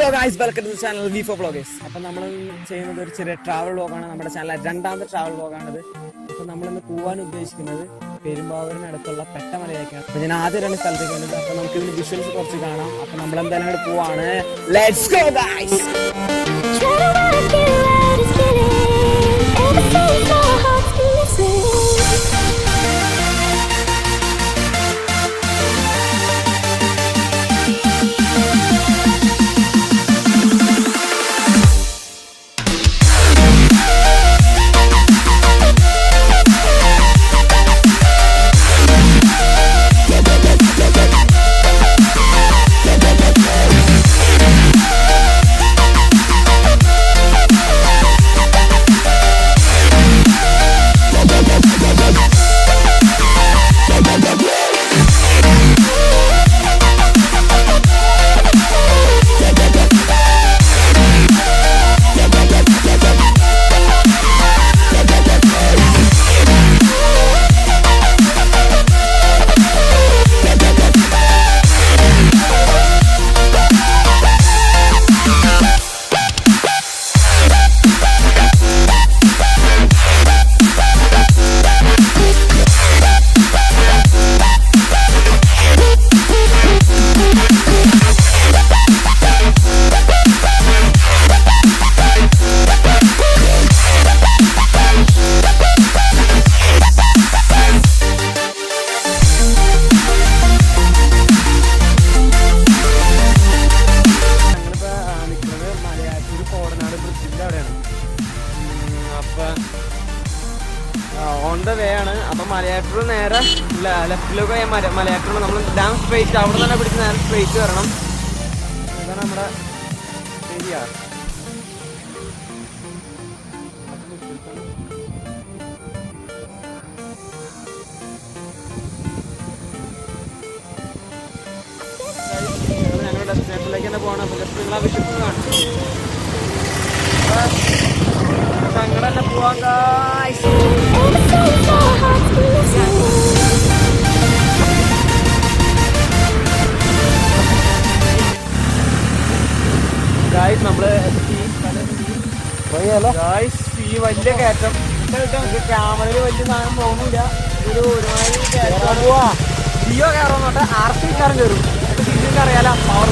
Hello guys, welcome to the channel V4Vloggers. അപ്പം നമ്മൾ ചെയ്യുന്നത് ഒരു ചെറിയ ട്രാവൽ വ്ലോഗാണ്. നമ്മുടെ ചാനൽ രണ്ടാമത്തെ ട്രാവൽ വ്ലോഗാണിത്. അപ്പം നമ്മളിന്ന് പോകാൻ ഉദ്ദേശിക്കുന്നത് പെരുമ്പാവൂരിനടുത്തുള്ള പെട്ടമലയിലേക്കാണ്. അപ്പം ഞാൻ ആദ്യം രണ്ട് സ്ഥലത്തേക്ക് വന്നത്. അപ്പം നമുക്ക് ഇതിന് വിഷ്വൽസ് കുറച്ച് കാണാം. അപ്പം നമ്മൾ എന്തായാലും കൂടെ പോവാണ്. Let's go guys. On the way ആണ്. അപ്പം മലയാറ്റൂർ നേരെ ലെഫ്റ്റിലേക്ക് പോയ മലയാറ്റൂർ നമ്മൾ ഡാം സ്ട്രേറ്റ് അവിടെ തന്നെ പിടിച്ച് നേരെ സ്ട്രേറ്റ് വരണം. ഇതാണ് നമ്മുടെ ഏരിയ. ഞങ്ങൾ ഡെസ്റ്റിനേഷനിലേക്ക് തന്നെ പോകണം. അപ്പം ജസ്റ്റ് നിങ്ങളെ വിശ്വസിച്ച് കാണും. അങ്ങോട്ട് തന്നെ പോവാം ഗായ്സ്. ഗായ്സ് നമ്മള് ഗായ്സ് ഈ വലിയ കയറ്റം ക്യാമറയിൽ വലിയ സാധനം തോന്നില്ല. ഒരു ഒരുമാതിരി കയറ്റം പോവാ. ജിയോ കയറുന്നോട്ടെ RC കാരൻ കയറും. ജിയോക്ക് അറിയാലോ പവർ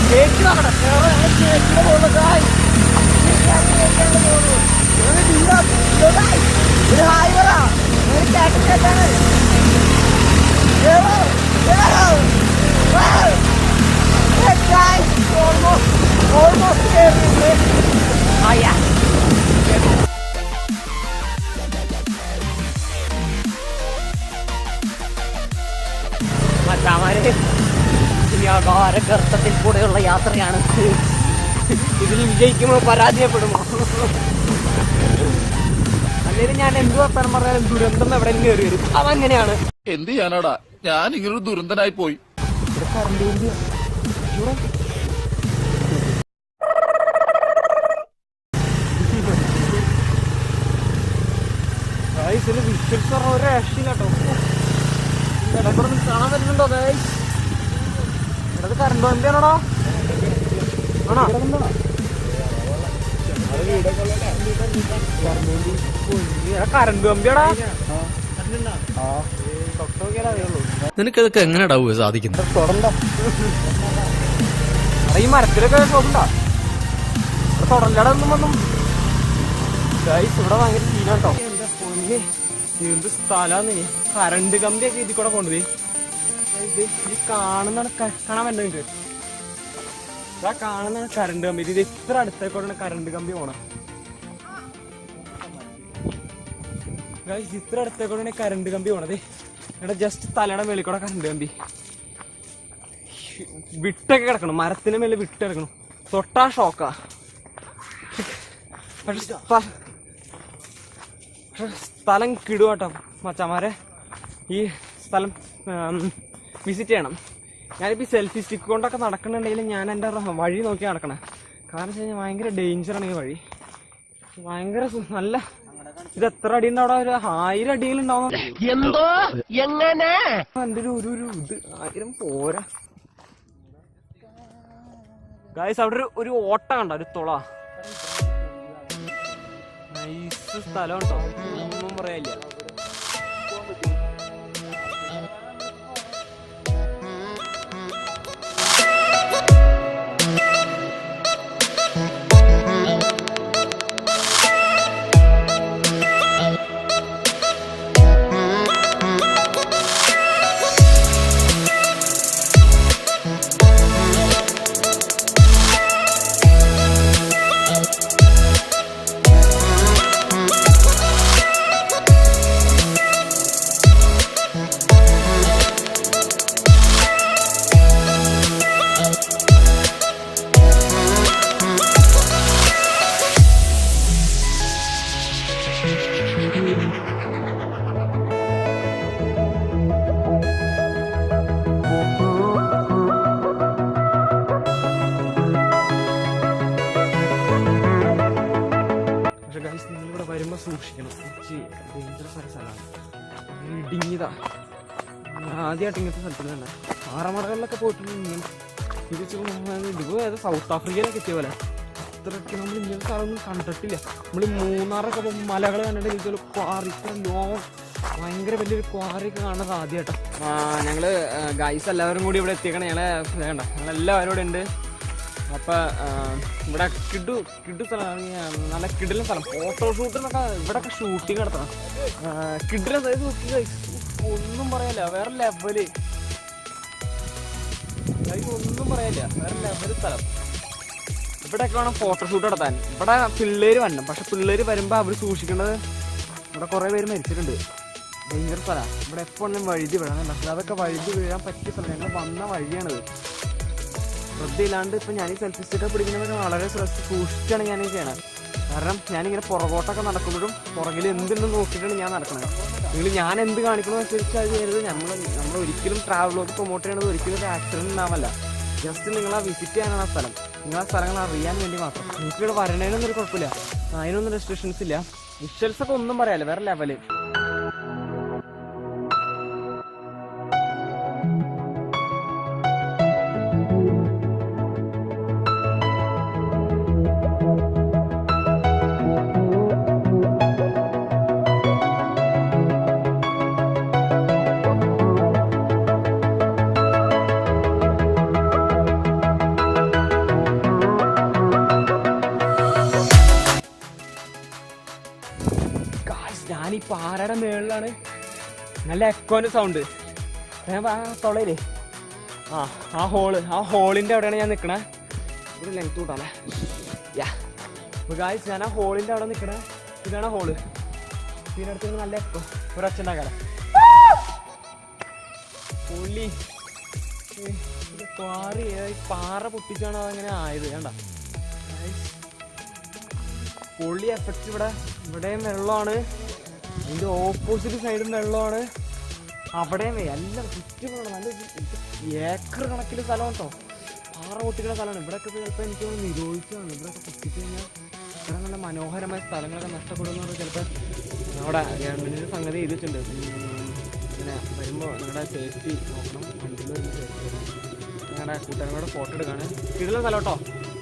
കേക്ക് നോക്കട്ടെ. പോകുന്നു ഗായ്സ്. ഒരു ഹായ് പറ. കേട്ടാണ് മച്ചാമാര് ഇനി അകാര ഗർത്തത്തിൽ കൂടെയുള്ള യാത്രയാണ്. ഇതിൽ വിജയിക്കുമോ പരാജയപ്പെടുമോ? അല്ലെങ്കിൽ ഞാൻ എന്ത് വർത്താനം പറഞ്ഞാലും ദുരന്തം എവിടെ കയറി വരും. അതങ്ങനെയാണ്. എന്ത് ചെയ്യാനാടാ, ഞാൻ ഇങ്ങനൊരു ദുരന്തനായി പോയി. വിശ്വസിച്ച ഒരു രക്ഷയില്ലാട്ടോ. ഇടപെടുന്ന് കാണാൻ പറ്റുന്നുണ്ടോ ഗൈസ്? ഇടത് കറണ്ട് വണ്ടിയാണോടാ? ആണോ? കറണ്ട് കമ്പിയാടാ. നിനക്കതൊക്കെ എങ്ങനെയാ സാധിക്കുന്നത്? ഈ മരത്തിലൊക്കെ ഷോപ്പുണ്ടാ തൊടല്ലാടെ ഒന്നും ഗൈസ്. ഇവിടെ ഭയങ്കര സീനാട്ടോ. എന്താ പൊന്നെ, എന്ത് സ്ഥലാന്ന്. കറണ്ട് കമ്പിയൊക്കെ ഇതിൽ കൂടെ കൊണ്ടുപോയി. ഇത് കാണാൻ പറ്റുന്നുണ്ട്. കാണുന്ന കറണ്ട് കമ്പി. ഇത് ഇത്ര അടുത്തേക്കോട്ടാണ് കറണ്ട് കമ്പി പോണ. ഇത്ര അടുത്തേക്കോട്ടാണ് കറണ്ട് കമ്പി പോണത്. ഇവിടെ ജസ്റ്റ് തലയുടെ മേളിൽ കൂടെ കറണ്ട് കമ്പി വിട്ടൊക്കെ കിടക്കണം. മരത്തിന് മേലെ വിട്ട് കിടക്കണം. തൊട്ടാ ഷോക്കാ. സ്ഥലം കിടുവാട്ടോ മച്ചാമാരെ. ഈ സ്ഥലം വിസിറ്റ് ചെയ്യണം. ഞാനിപ്പോൾ ഈ സെൽഫി സ്റ്റിക്ക് കൊണ്ടൊക്കെ നടക്കണമെന്നുണ്ടെങ്കിൽ ഞാൻ എൻ്റെ വഴി നോക്കി നടക്കണം. കാരണം വെച്ച് കഴിഞ്ഞാൽ ഭയങ്കര ഡേഞ്ചറാണ് ഈ വഴി. ഭയങ്കര നല്ല ഇത് എത്ര അടി ഉണ്ടാവും? ഒരു 1000 അടിയിലുണ്ടാവും. എന്തോ എന്റെ ഒരു ഇത് 1000 പോരാ. ഗായ്സ് അവിടെ ഒരു ഓട്ട കണ്ടോ, ഒരു തുള. നൈസ് സ്ഥലം ഉണ്ടോ, ഒന്നും പറയാനില്ല. നിങ്ങളിവിടെ വരുമ്പോൾ സൂക്ഷിക്കണം, ഡേഞ്ചറസ് ആയ സ്ഥലമാണ്. ഇടുങ്ങിയതാ. ആദ്യമായിട്ട് ഇങ്ങനത്തെ സ്ഥലത്തിൽ തന്നെ പാറമടകളിലൊക്കെ പോയിട്ടുണ്ടെങ്കിൽ ഇതിപ്പോൾ ഏത് സൗത്ത് ആഫ്രിക്കയിലൊക്കെ എത്തിയ പോലെ അത്രയ്ക്ക് നമ്മൾ ഇങ്ങനത്തെ സ്ഥലമൊന്നും കണ്ടിട്ടില്ല. നമ്മൾ മൂന്നാറൊക്കെ പോകുമ്പോൾ മലകൾ കണ്ടിട്ട് ഇതുപോലെ ക്വാറി, ഇത്ര ലോങ് ഭയങ്കര വലിയൊരു ക്വാറിയൊക്കെ കാണുന്നത് ആദ്യമായിട്ടാണ്. ഞങ്ങൾ ഗൈസ് എല്ലാവരും കൂടി ഇവിടെ എത്തിക്കണം. ഞങ്ങളെല്ലാവരും ഇവിടെ ഉണ്ട്. അപ്പം ഇവിടെ കിഡു സ്ഥലമാണ്, നല്ല കിടിലൻ സ്ഥലം. ഫോട്ടോഷൂട്ടിനൊക്കെ ഇവിടെയൊക്കെ ഷൂട്ടിങ് നടത്തണം. കിഡിലെ അതായത് ഒന്നും പറയാല്ല, വേറെ ലെവല്. ഒന്നും പറയാല്ല, വേറെ ലെവല് സ്ഥലം. ഇവിടെയൊക്കെ വേണം ഫോട്ടോഷൂട്ട് നടത്താൻ. ഇവിടെ പിള്ളേര് വരണം, പക്ഷെ പിള്ളേര് വരുമ്പോൾ അവർ സൂക്ഷിക്കേണ്ടത്, ഇവിടെ കുറേ പേര് മരിച്ചിട്ടുണ്ട്. ഭയങ്കര സ്ഥലമാണ്. ഇവിടെ എപ്പോഴും വഴുതി വീഴാൻ, അതൊക്കെ വഴുതി വീഴാൻ പറ്റിയ സ്ഥലം. ഞങ്ങൾ വന്ന വഴിയാണിത്. ശ്രദ്ധയില്ലാണ്ട് ഇപ്പം ഞാൻ ഈ സെൽഫി സ്റ്റിക്കൊക്കെ പിടിക്കുന്നതൊക്കെ വളരെ സൂക്ഷിച്ചാണ് ഞാനീ ചെയ്യണത്. കാരണം ഞാനിങ്ങനെ പുറകോട്ടൊക്കെ നടക്കുമ്പോഴും പുറകിൽ എന്തെന്ന് നോക്കിയിട്ടാണ് ഞാൻ നടക്കുന്നത്. നിങ്ങൾ ഞാൻ എന്ത് കാണിക്കണമെന്നനുസരിച്ച് അത് ചെയ്യരുത്. നമ്മൾ ഒരിക്കലും ട്രാവൽ വ്ലോഗ് പ്രൊമോട്ട് ചെയ്യണത് ഒരിക്കലും ഒരു ആക്സിഡൻറ്റ് ഉണ്ടാവില്ല. ജസ്റ്റ് നിങ്ങളെ വിസിറ്റ് ചെയ്യാനാണ് ആ സ്ഥലം, നിങ്ങളാ സ്ഥലങ്ങൾ അറിയാൻ വേണ്ടി മാത്രം. നിങ്ങൾക്ക് ഇവിടെ വരണേനൊന്നും ഒരു കുഴപ്പമില്ല, അതിനൊന്നും റെസ്ട്രിക്ഷൻസ് ഇല്ല. വിഷ്വൽസൊക്കെ ഒന്നും പറയാല്ല, വേറെ ലെവല്. ഞാനീ പാറയുടെ മേളിലാണ്. നല്ല എക്കോന്റെ സൗണ്ട്. ആ തൊളയില്ലേ, ആ ഹോളിന്റെ അവിടെയാണ് ഞാൻ നിൽക്കണേ. ഒരു ലെങ്ത് കൂട്ടാണേ. അപ്പൊ ഗായ്സ് ഞാൻ ആ ഹോളിന്റെ അവിടെ നിൽക്കണേ. ഇതാണ് ഹോള്. ഇതിനടുത്ത് നല്ല എക്കോ, ഒരു അച്ഛണ്ടാക്കാല പൊള്ളി. പാറ പൊട്ടിച്ചാണ് അതങ്ങനെ ആയത്. വേണ്ട പൊള്ളി എഫക്റ്റ്. ഇവിടെയും വെള്ളമാണ്, ഇതിൻ്റെ ഓപ്പോസിറ്റ് സൈഡും വെള്ളമാണ്, അവിടെയും എല്ലാം ചുറ്റും നല്ല ഏക്കർ കണക്കിൽ സ്ഥലം കേട്ടോ. പാറ പൊട്ടിക്കുന്ന സ്ഥലമാണ്. ഇവിടെയൊക്കെ ചിലപ്പോൾ എനിക്ക് നിരോധിച്ചതാണ്. ഇവിടെയൊക്കെ പൊട്ടിച്ച് കഴിഞ്ഞാൽ ഇവിടെ നല്ല മനോഹരമായ സ്ഥലങ്ങളൊക്കെ നഷ്ടപ്പെടുന്നത്. ചിലപ്പോൾ അവിടെ ഗവൺമെൻറ്റിൻ്റെ സംഗതി ചെയ്തിട്ടുണ്ട്. ഇങ്ങനെ വരുമ്പോൾ നിങ്ങളുടെ സേഫ്റ്റി നോക്കണം, വണ്ടിയിൽ വരുമ്പോൾ സേഫ്റ്റി നോക്കണം. ഞങ്ങളുടെ കൂട്ടുകാരോട് ഫോട്ടോ എടുക്കുകയാണ്. കിടുന്ന സ്ഥലം കേട്ടോ,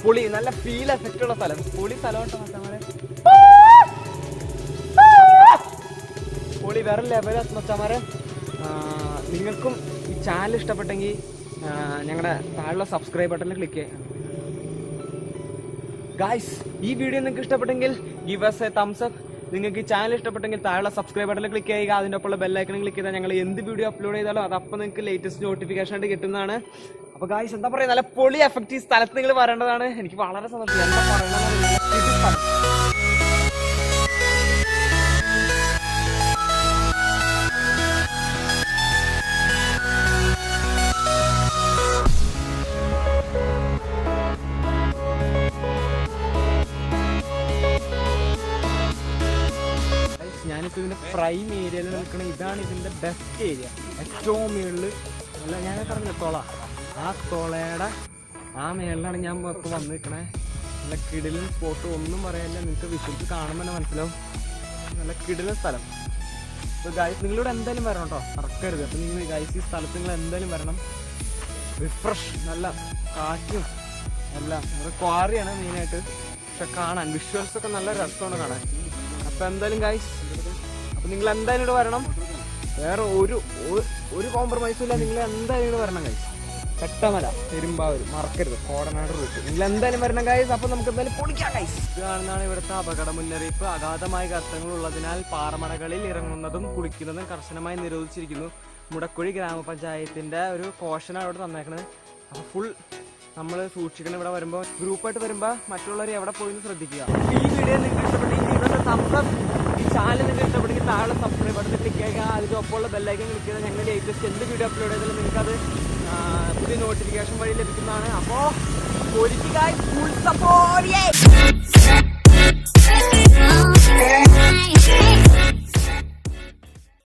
പൊളി, നല്ല ഫീൽ എഫക്റ്റ് ഉള്ള സ്ഥലം, പൊളി സ്ഥലം കേട്ടോ. മച്ചന്മാരെ പൊളി, വേറെ ലെവൽ മച്ചന്മാരെ. നിങ്ങൾക്കും ഈ ചാനൽ ഇഷ്ടപ്പെട്ടെങ്കിൽ ഞങ്ങളുടെ താഴെയുള്ള സബ്സ്ക്രൈബ് ബട്ടണിൽ ക്ലിക്ക് ചെയ്യാം. ഗായ്സ് ഈ വീഡിയോ നിങ്ങൾക്ക് ഇഷ്ടപ്പെട്ടെങ്കിൽ give us a thumbs up. നിങ്ങൾക്ക് ഈ ചാനൽ ഇഷ്ടപ്പെട്ടെങ്കിൽ താഴെയുള്ള സബ്സ്ക്രൈബ് ബട്ടണിൽ ക്ലിക്ക് ചെയ്യുക. അതിൻ്റെ ഒപ്പമുള്ള ബെല്ലൈക്കണിൽ ക്ലിക്ക് ചെയ്താൽ ഞങ്ങൾ എന്ത് വീഡിയോ അപ്ലോഡ് ചെയ്താലും അതപ്പോൾ നിങ്ങൾക്ക് ലേറ്റസ്റ്റ് നോട്ടിഫിക്കേഷൻ ആയിട്ട് കിട്ടുന്നതാണ്. അപ്പോൾ ഗായ്സ് എന്താ പറയുക, നല്ല പൊളി എഫക്റ്റ് ഈ സ്ഥലത്ത് നിങ്ങൾ വരേണ്ടതാണ്. എനിക്ക് വളരെ സന്തോഷം. എന്താ പറയുന്നത്, ഞാനിപ്പോൾ ഇതിൻ്റെ പ്രൈം ഏരിയയിൽ നിൽക്കണം. ഇതാണ് ഇതിൻ്റെ ബെസ്റ്റ് ഏരിയ, ഏറ്റവും മുകളിൽ. അല്ല ഞാൻ പറഞ്ഞ തുള, ആ തുളയുടെ ആ മേളിലാണ് ഞാൻ ഇപ്പോൾ വന്ന് നിൽക്കണേ. നല്ല കിടിലൻ സ്പോട്ട്, ഒന്നും പറയാനില്ല. നിങ്ങൾക്ക് വിഷ്വൽസ് കാണുമ്പോൾ തന്നെ മനസ്സിലാവും. നല്ല കിടിലൻ സ്ഥലം. അപ്പോൾ ഗൈസ് നിങ്ങളിവിടെ എന്തായാലും വരണം കേട്ടോ, മറക്കരുത്. അപ്പോൾ നിങ്ങൾ ഗൈസ് ഈ സ്ഥലത്ത് നിങ്ങൾ എന്തായാലും വരണം. റിഫ്രഷ്, നല്ല കാറ്റും എല്ലാം ഇവിടെ ക്വാറിയാണ് മെയിനായിട്ട്. പക്ഷെ കാണാൻ വിഷ്വൽസ് ഒക്കെ നല്ല രസമാണ് കാണാൻ. അപ്പൊ എന്തായാലും ഗൈസ്, അപ്പൊ നിങ്ങൾ എന്തായാലും ഇവിടെ വരണം. വേറെ ഒരു കോംപ്രമൈസും ഇല്ല. നിങ്ങൾ എന്തായാലും ഇവിടെ വരണം ഗൈസ്. പെട്ടമല, പെരുമ്പാവൂർ മറക്കരുത്. കോടനാട് റൂട്ട് നിങ്ങൾ എന്തായാലും വരണം ഗൈസ്. അപ്പൊ നമുക്ക് എന്തായാലും പൊളിക്കാം ഗൈസ്. ഇത് കാണുന്നതാണ് ഇവിടുത്തെ അപകട മുന്നറിയിപ്പ്. അഗാധമായ ഗർത്തങ്ങൾ ഉള്ളതിനാൽ പാറമടകളിൽ ഇറങ്ങുന്നതും കുളിക്കുന്നതും കർശനമായി നിരോധിച്ചിരിക്കുന്നു. മുടക്കുഴി ഗ്രാമപഞ്ചായത്തിന്റെ ഒരു കോഷനാണ് ഇവിടെ തന്നേക്കണത്. അപ്പൊ ഫുൾ നമ്മൾ സൂക്ഷിക്കണം. ഇവിടെ വരുമ്പോൾ ഗ്രൂപ്പായിട്ട് വരുമ്പോൾ മറ്റുള്ളവർ എവിടെ പോയി ശ്രദ്ധിക്കുക. ഈ വീഡിയോ നിങ്ങൾക്ക് ഇഷ്ടപ്പെട്ടെങ്കിൽ ഈ ചാനൽ നിങ്ങൾക്ക് ഇഷ്ടപ്പെട്ടെങ്കിൽ താഴെ സബ്സ്ക്രൈബ് ബട്ടൺ ക്ലിക്ക് ചെയ്യുക. അതിനൊപ്പമുള്ള ബെല്ലൈക്കൻ ക്ലിക്ക് ചെയ്താൽ ഞങ്ങൾ ലേറ്റസ്റ്റ് എന്ത് വീഡിയോ അപ്ലോഡ് ചെയ്താലും നിങ്ങൾക്കത് പുതിയ നോട്ടിഫിക്കേഷൻ വഴി ലഭിക്കുന്നതാണ്. അപ്പോൾ ഫുൾ സപ്പോർട്ട്.